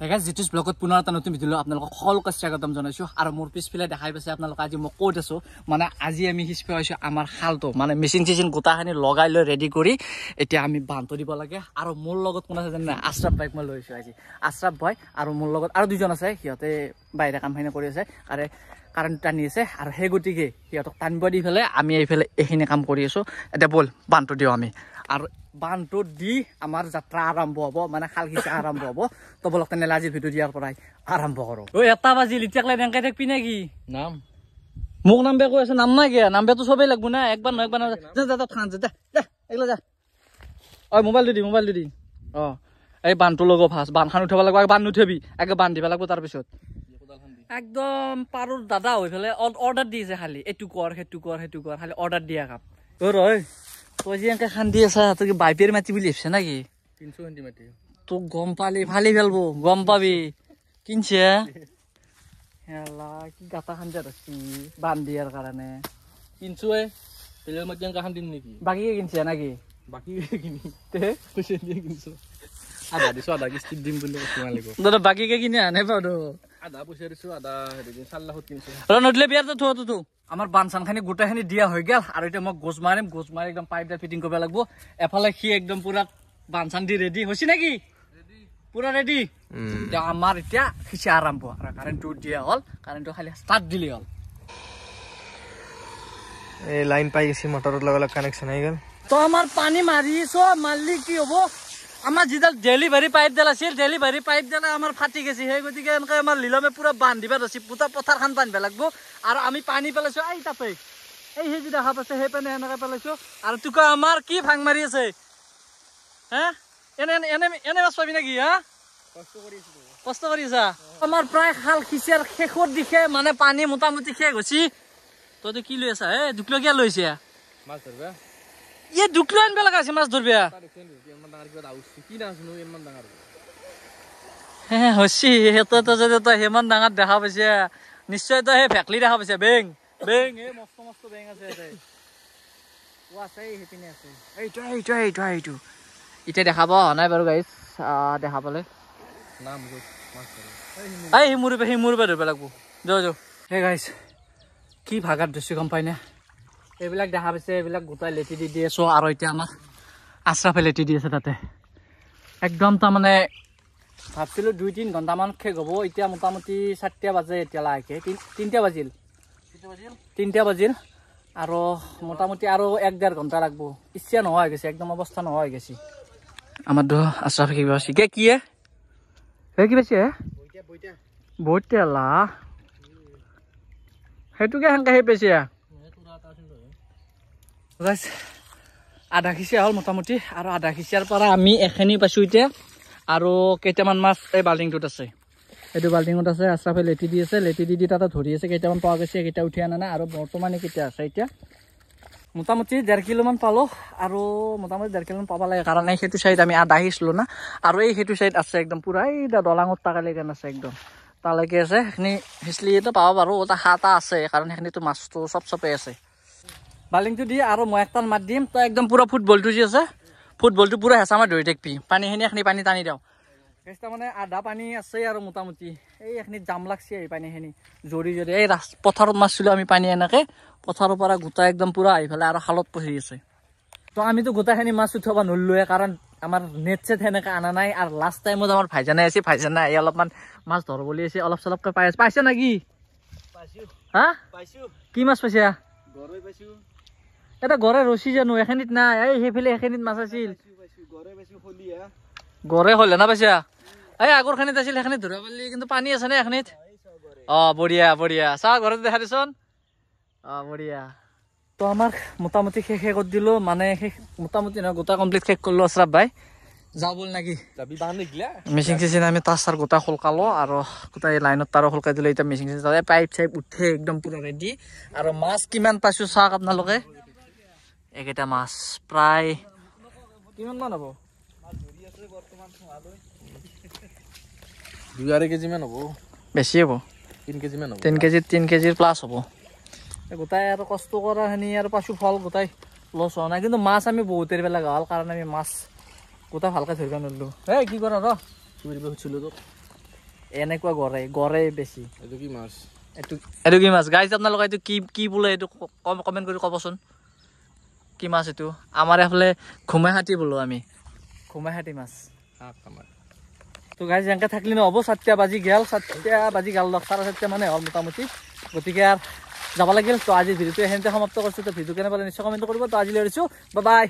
guys জিতুছ ব্লগত পুনৰ এটা নতুন ভিডিঅ আপোনালোকক সকলোকে স্বাগতম জনাইছো আৰু মোৰ পিছফালে দেখাই পাইছে আপোনালোক আজি মই ক'ত আছো মানে আজি আমি হিচপে আছো আমাৰ খালটো মানে মেচিন চিচিন গোটাখিনি লগাই লৈ ৰেডি কৰি এতিয়া আমি বান্ধ দিব লাগে আৰু মোৰ লগত কোন আছে জানে আশৰাফ ভাইক মই লৈছো আজি আশৰাফ ভাই আৰু মোৰ লগত আৰু দুজন আছে সিহঁতে বাইৰে কামখিনি কৰি আছে আৰু কাৰেণ্ট টানি আছে আৰু সেই গতিকে সিহঁতক টানিব দি ফেলে আমি এইফালে এইখিনি কাম কৰি আছো এতিয়া বল বান্ধটো দিওঁ আমি আৰু বান্ধটো দি আমাৰ যাত্ৰা আৰম্ভ হ'ব মানে খাল খিচা আৰম্ভ হ'ব তো বলক তেনেহ'লে আজি ভিডিঅ' দিয়াৰ পৰাই আৰম্ভ কৰোঁ ঐ এটা বাজিল এতিয়াকলে এনেকৈ থাকিবি নেকি নাম মোক নামবে কৈ আছে নাম নাই কিয়া নামবেতো চবেই লাগব না একবাৰ নহয় একবাৰ যা খান যা এগলা যা ঐ মোবাইলটো দি অ এই বান্ধটো লগো ফাৰ্ষ্ট বান্ধখান উঠাব লাগিব বান্ধ নুঠাবি একে বান্ধ দিব লাগিব তাৰপিছত একদম পাৰুৰ দাদা হৈ পেলাই অৰ্ডাৰ দিছে খালি এইটো কৰ সেইটো কৰ খালি অৰ্ডাৰ দিয়া কাম ৰৈ তই যে এনেকে খান্দি আছা তই কি বাইপেৰ মাটি বুলি ভাবছে নাকি 300 সেন্টি মাটি তোক গম পালি ফালি ফেলবো গম পাবি কিনছে হেলা কি গাটা খান্দি ধৰছি বান্ধ দিয়াৰ কাৰণে কিনছোৱে পেলেৰ মাটি এনেকে খান্দিম নেকি বাকি কিনছে নাকি বাকি কিনি তে পইচা দিয়ে কিনছো আধা দিছো আধা কিস্তি দিম বুলি কৈছো মালিক দাদা বাকি কে কিনে আনে পাৰো আধা পইচা দিছো আধা হেৰি 4 লাখত কিনছো নদলে বিয়াৰ তো আমাৰ বানচানখানি গোটাখিনি দিয়া হৈ গেল আৰু এতিয়া মই গোজ মাৰি একদম পাইপডা ফিটিং কৰিব লাগিব এফালে কি একদম পুৰা বানচান দি ৰেডি হৈছে নেকি পুৰা ৰেডি এতিয়া আমাৰ এতিয়া খিচা আৰম্ভ আৰু কাৰেণ্টটো দিয়া হ'ল কাৰেণ্টটো খালি ষ্টাৰ্ট দিলি হ'ল এই লাইন পাই গেছি মটৰৰ লগত কানেকচন হৈ গেল তো আমাৰ পানী মাৰিছো মারলি কি হ'ব আমার যেডাল ডেলিভারি পাইপ ডাল আছিল ডেলিভারি পাইপ ডাল আমার ফাটি গেছে সেই গতিকে এনেকে আমার লিলমে পুরা বান্ধিবা ধরছি পুতা পথারখান বান্ধিবা লাগবো আৰু আমি পানী পেলাইছো এই তাতে এই সেই যে দেখা পাইছে সেই পানী এনেকে পেলাইছো আৰু তুকা আমাৰ কি ভাং মাৰি আছে হ্যাঁ এনে এনে এনে মাছ পাবি নাকি হ্যাঁ কষ্ট কৰিছা আমাৰ প্ৰায় খাল খিচাৰ শেষৰ দিশে মানে পানী মোটামুটি শেষ হৈছে তই কি লৈ আছা এ দুকলগীয়া লৈছে মাছ ধৰবা ये दुखलो आनबे लगा আছে মাছ ধরবে হ্যাঁ হসি হেতো তো যদি তো হেমন ডাঙার দেখা পাইছে নিশ্চয় তো হে ফেকলি দেখা পাইছে বেং এ মস্ত মস্ত বেং আছে এতে ও আছে হেপিনে আছে এইটো ইতে দেখাব নাই বাৰু গাইস দেখা পালে নাম মাছ ধরে এই মুরবে ধরবে লাগবো যো হে গাইস কি ভাগাত দৃশ্য কম পাই না এইবিলাক দেখা পাইছে এইবিলাক গোটাই লেটি দি আছো আৰু এতিয়া আমাৰ আশৰাফে লেটি দি আছে তাতে একদম তাৰমানে ভাবছিলো 2-3 ঘণ্টামান শেষ হ'ব এতিয়া মোটামুটি 4টা বাজে এতিয়া লাহেকে 3টা বাজিল আৰু মোটামুটি আৰু 1-1.5 ঘণ্টা লাগব ইচ্ছা নোহোৱা হৈ গৈছে একদম অৱস্থা নোহোৱা হৈ গৈছে আমাৰ দো আশৰাফে কি পাইছে কি পাইছে বইটা লা সেইটোকে হেনকে সেই পাইছে আধা খিচিয়া হল মোটামুটি আৰু আধা খিচিয়াৰ পৰা আমি এখিনি পাইছো এতিয়া আৰু কেইটামান মাছ এই বাল্টিংটোত আছে এইটো বাল্টিঙত আছে আশৰাফে লেটি দি আছে লেটি দি তাতে ধৰি আছে কেইটামান পোৱা গৈছে কেইটা উঠি আনা নাই আৰু বৰ্তমানে কেইটা আছে এতিয়া মোটামুটি 1.5 কিলোমান পালো আৰু মোটামুটি 1.5 কিলোমান পাব লাগে কাৰণ এই সেইটো চাইড আমি আধা আহিছিলো না আৰু এই সেইটো চাইড আছে একদম পুৰা এই দলাঙত তাকালৈকে আছে একদম তালৈকে আছে সেইখিনি হিচলিটো পাব পাৰো এটা হাতা আছে কাৰণ সেইখিনিতো মাছটো চবে আছে বালিংটো দি আৰু মই একটান মাত দিম তো একদম পুৰা ফুটবলটো যি আছে ফুটবলটো পুৰা হেঁচা মাৰি ধৰি থাকিবি পানীখিনি এখিনি পানী টানি দিওঁ তাৰ মানে আধা পানী আছে আৰু মোটামুটি এই এখিনিত জাম লাগছে এই পানীখিনি জৰি এই পথাৰত মাছছিলোঁ আমি পানী এনেকৈ পথাৰৰ পৰা গোটাই একদম পুৰা আহি পেলাই আৰু খালত পচি আছে তো আমিতো গোটাইখিনি মাছ উঠাব নোৱাৰিলোৱে কাৰণ আমাৰ নেট চেট সেনেকৈ অনা নাই আৰু লাষ্ট টাইমত আমাৰ ভাইজানে এই অলপমান মাছ ধৰ বুলি আছে অলপ চলপকৈ পাইছে নেকি হা কি মাছ পাইছে এটা গড়ে ৰচি জানো এখিনিত নাই এই সেইফালে এখিনিত মাছ আছিল গড়ে হলে না পাইছা এই আগৰ খিনিত আছিল সেইখিনিত ধৰিব পাৰিলি কিন্তু পানী আছে নে এখিনিত বঢ়িয়া চা ঘৰত দেখা দিছোন বঢ়িয়া তো আমাৰ মোটামুটি শেষ কৰি দিলো মানে শেষ মোটামুটি নহয় গোটা কমপ্লিট শেষ কৰিলো আশৰাফ ভাই যাওঁ বল নাকি মেচিন চেচিন আমি তাৰ চাৰ গোটা খোলকালো আৰু গোটাই লাইনত তাৰো খোলকাই দিলো এতিয়া মেচিন চেচিন পাইপ চাইপ উঠে একদম পুৰা ৰেডি আৰু মাছ কিমান পাইছো চাওক আপোনালোকে একেটা মাছ প্ৰায় কিমান মান হ'ব 2.5 কেজি মান হ'ব বেছি হ'ব 3 কেজি মান হ'ব 3 কেজিৰ প্লাছ হ'ব গোটাই আৰু কষ্ট কৰাখিনি আৰু পাছো ফল গোটাই লছ হোৱা নাই কিন্তু মাছ আমি বহুত এৰিব লগা হ'ল কাৰণ আমি মাছ গোটা ভালকৈ ধৰিব নোৱাৰিলোঁ কি কৰা ৰ খুচিলোঁ তোক এনেকুৱা গড়ে বেছি এইটো কি মাছ এইটো কি মাছ গাইজ আপোনালোকে এইটো কি বোলে এইটো কমেণ্ট কৰি ক'বচোন কি মাছ এইটো আমাৰ এফালে ঘুমাইহাতী বোলো আমি ঘুমাইহাতী মাছ তো গাইজ এনেকৈ থাকিলে নহ'ব 7টা বাজি গেল 7:30 মানে হ'ল মোটামুটি গতিকে আৰু যাব লাগিল তো আজি ভিডিঅ'টো এহেঁতে সমাপ্ত কৰিছোঁ তো ভিডিঅ' কেনে পালে নিশ্চয় কমেণ্ট কৰিব তো আজিলৈ এৰিছোঁ বাই বাই